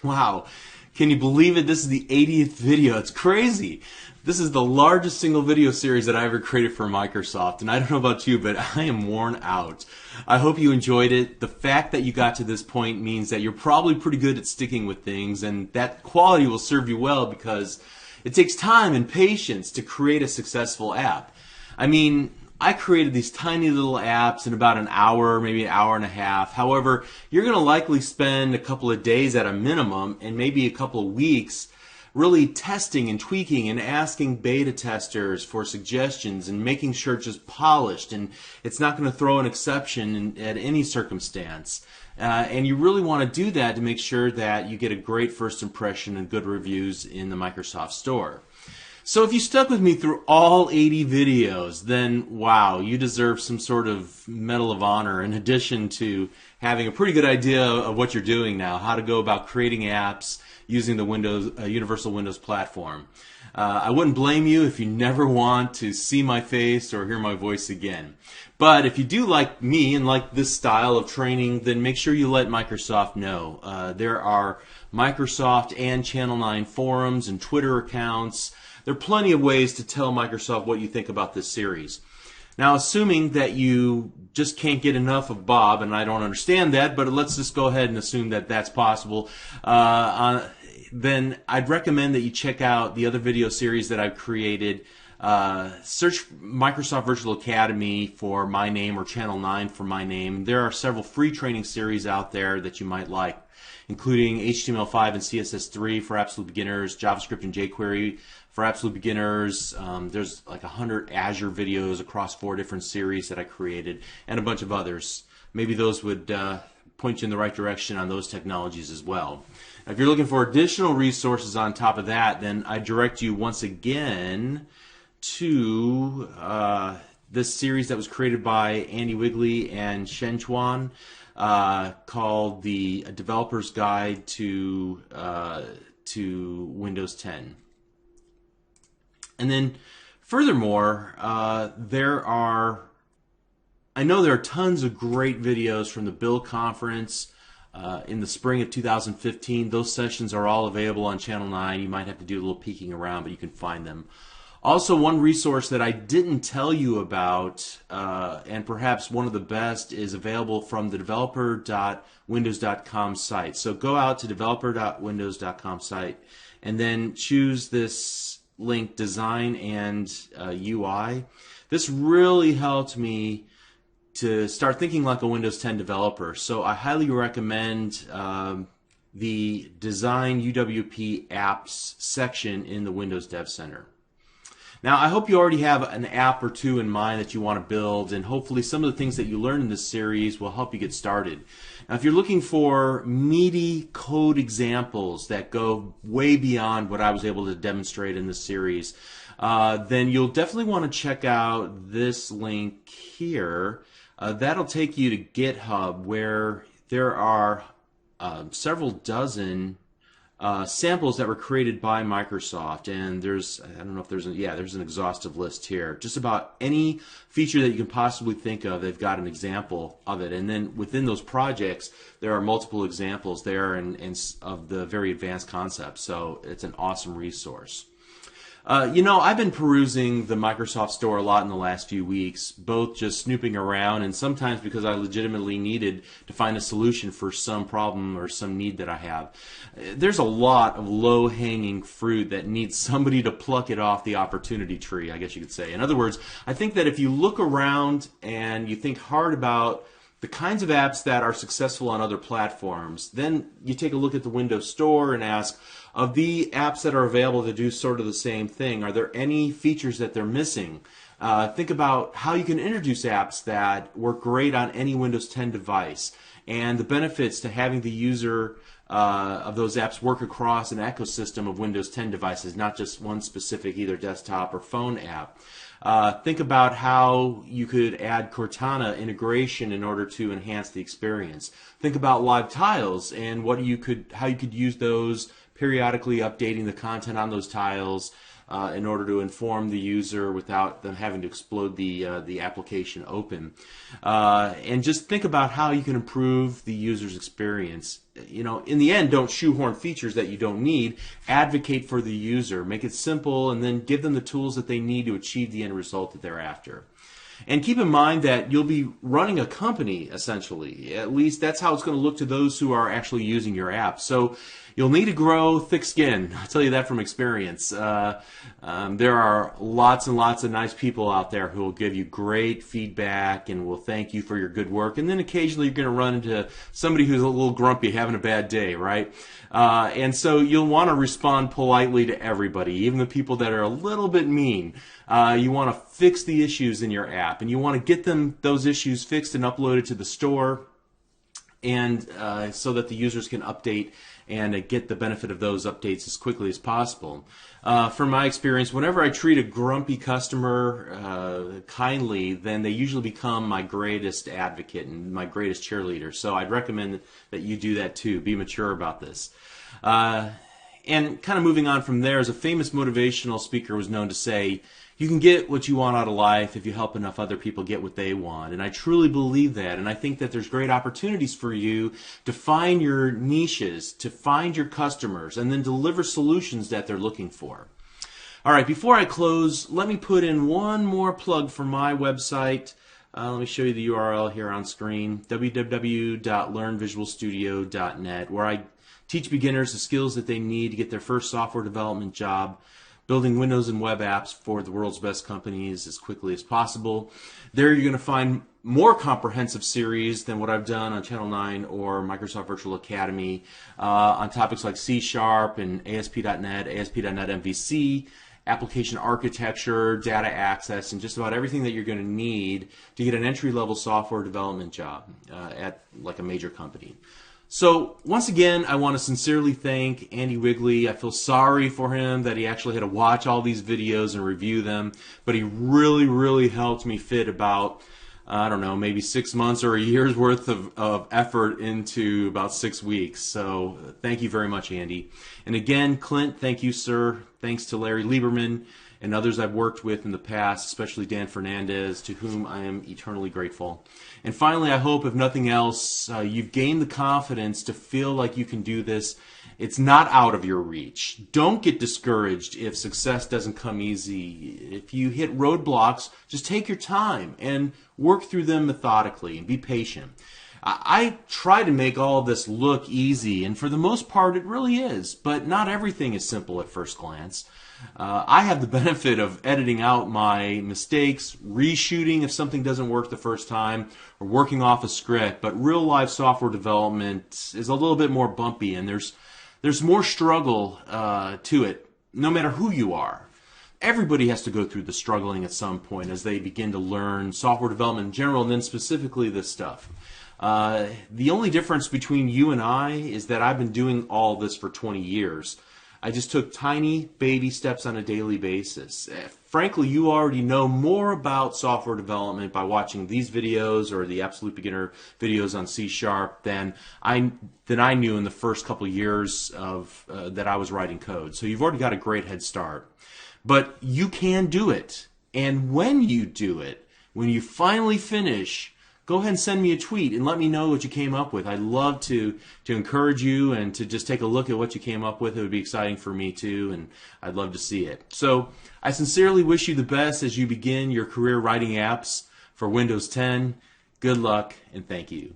Wow. Can you believe it? This is the 80th video. It's crazy. This is the largest single video series that I ever created for Microsoft. And I don't know about you, but I am worn out. I hope you enjoyed it. The fact that you got to this point means that you're probably pretty good at sticking with things, and that quality will serve you well because it takes time and patience to create a successful app. I mean, I created these tiny little apps in about an hour, maybe an hour and a half. However, you're going to likely spend a couple of days at a minimum and maybe a couple of weeks really testing and tweaking and asking beta testers for suggestions and making sure it's just polished and it's not going to throw an exception at any circumstance. And you really want to do that to make sure that you get a great first impression and good reviews in the Microsoft Store. So if you stuck with me through all 80 videos, then wow, you deserve some sort of Medal of Honor in addition to having a pretty good idea of what you're doing now, how to go about creating apps using the Universal Windows platform. I wouldn't blame you if you never want to see my face or hear my voice again. But if you do like me and like this style of training, then make sure you let Microsoft know. There are Microsoft and Channel 9 forums and Twitter accounts. There are plenty of ways to tell Microsoft what you think about this series. Now, assuming that you just can't get enough of Bob, and I don't understand that, but let's just go ahead and assume that that's possible, then I'd recommend that you check out the other video series that I've created. Search Microsoft Virtual Academy for my name or Channel 9 for my name. There are several free training series out there that you might like, including HTML5 and CSS3 for absolute beginners, JavaScript and jQuery for absolute beginners. There's like 100 Azure videos across 4 different series that I created, and a bunch of others. Maybe those would point you in the right direction on those technologies as well. Now, if you're looking for additional resources on top of that, then I direct you once again to this series that was created by Andy Wigley and Shen Chuan, called The Developer's Guide to Windows 10. And then furthermore, I know there are tons of great videos from the Build Conference in the spring of 2015. Those sessions are all available on Channel 9. You might have to do a little peeking around, but you can find them. Also, one resource that I didn't tell you about, and perhaps one of the best, is available from the developer.windows.com site. So go out to developer.windows.com site and then choose this link, Design and UI. This really helped me to start thinking like a Windows 10 developer. So I highly recommend the Design UWP Apps section in the Windows Dev Center. Now, I hope you already have an app or two in mind that you want to build, and hopefully some of the things that you learn in this series will help you get started. Now, if you're looking for meaty code examples that go way beyond what I was able to demonstrate in this series, then you'll definitely want to check out this link here. That'll take you to GitHub, where there are several dozen samples that were created by Microsoft, and there's, I don't know if there's an exhaustive list here. Just about any feature that you can possibly think of, they've got an example of it. And then within those projects, there are multiple examples there and of the very advanced concepts. So it's an awesome resource. You know, I've been perusing the Microsoft Store a lot in the last few weeks, both just snooping around and sometimes because I legitimately needed to find a solution for some problem or some need that I have. There's a lot of low-hanging fruit that needs somebody to pluck it off the opportunity tree, I guess you could say. In other words, I think that if you look around and you think hard about the kinds of apps that are successful on other platforms, then you take a look at the Windows Store and ask, of the apps that are available to do sort of the same thing, are there any features that they're missing? Think about how you can introduce apps that work great on any Windows 10 device, and the benefits to having the user of those apps work across an ecosystem of Windows 10 devices, not just one specific either desktop or phone app. Think about how you could add Cortana integration in order to enhance the experience. Think about live tiles and how you could use those, periodically updating the content on those tiles, in order to inform the user without them having to explode the application open. And just think about how you can improve the user's experience. You know, in the end, don't shoehorn features that you don't need. Advocate for the user. Make it simple, and then give them the tools that they need to achieve the end result that they're after. And keep in mind that you'll be running a company, essentially. At least that's how it's going to look to those who are actually using your app. So you'll need to grow thick skin. I'll tell you that from experience. There are lots and lots of nice people out there who will give you great feedback and will thank you for your good work. And then occasionally you're going to run into somebody who's a little grumpy, having a bad day, right? And so you'll want to respond politely to everybody, even the people that are a little bit mean. You want to fix the issues in your app, and you want to get those issues fixed and uploaded to the store, and so that the users can update and get the benefit of those updates as quickly as possible. From my experience, whenever I treat a grumpy customer kindly, then they usually become my greatest advocate and my greatest cheerleader. So I'd recommend that you do that too. Be mature about this. And kind of moving on from there, as a famous motivational speaker was known to say, you can get what you want out of life if you help enough other people get what they want. And I truly believe that. And I think that there's great opportunities for you to find your niches, to find your customers, and then deliver solutions that they're looking for. All right, before I close, let me put in one more plug for my website. Let me show you the URL here on screen, www.learnvisualstudio.net, where I teach beginners the skills that they need to get their first software development job, building Windows and web apps for the world's best companies as quickly as possible. There you're going to find more comprehensive series than what I've done on Channel 9 or Microsoft Virtual Academy on topics like C# and ASP.NET, ASP.NET MVC, application architecture, data access, and just about everything that you're going to need to get an entry-level software development job at like a major company. So once again, I want to sincerely thank Andy Wigley. I feel sorry for him that he actually had to watch all these videos and review them, but he really helped me fit about, I don't know, maybe 6 months or a year's worth of effort into about 6 weeks. So thank you very much, Andy. And again, Clint, thank you, sir. Thanks to Larry Lieberman and others I've worked with in the past, especially Dan Fernandez, to whom I am eternally grateful. And finally, I hope, if nothing else, you've gained the confidence to feel like you can do this. It's not out of your reach. Don't get discouraged if success doesn't come easy. If you hit roadblocks, just take your time and work through them methodically and be patient. I try to make all of this look easy, and for the most part it really is, but not everything is simple at first glance. I have the benefit of editing out my mistakes, reshooting if something doesn't work the first time, or working off a script, but real life software development is a little bit more bumpy, and there's more struggle to it, no matter who you are. Everybody has to go through the struggling at some point as they begin to learn software development in general, and then specifically this stuff. The only difference between you and I is that I've been doing all this for 20 years. I just took tiny baby steps on a daily basis. Frankly, you already know more about software development by watching these videos or the Absolute Beginner videos on C# than I knew in the first couple years of that I was writing code. So you've already got a great head start. But you can do it. And when you do it, when you finally finish, go ahead and send me a tweet and let me know what you came up with. I'd love to encourage you and to just take a look at what you came up with. It would be exciting for me too, and I'd love to see it. So I sincerely wish you the best as you begin your career writing apps for Windows 10. Good luck, and thank you.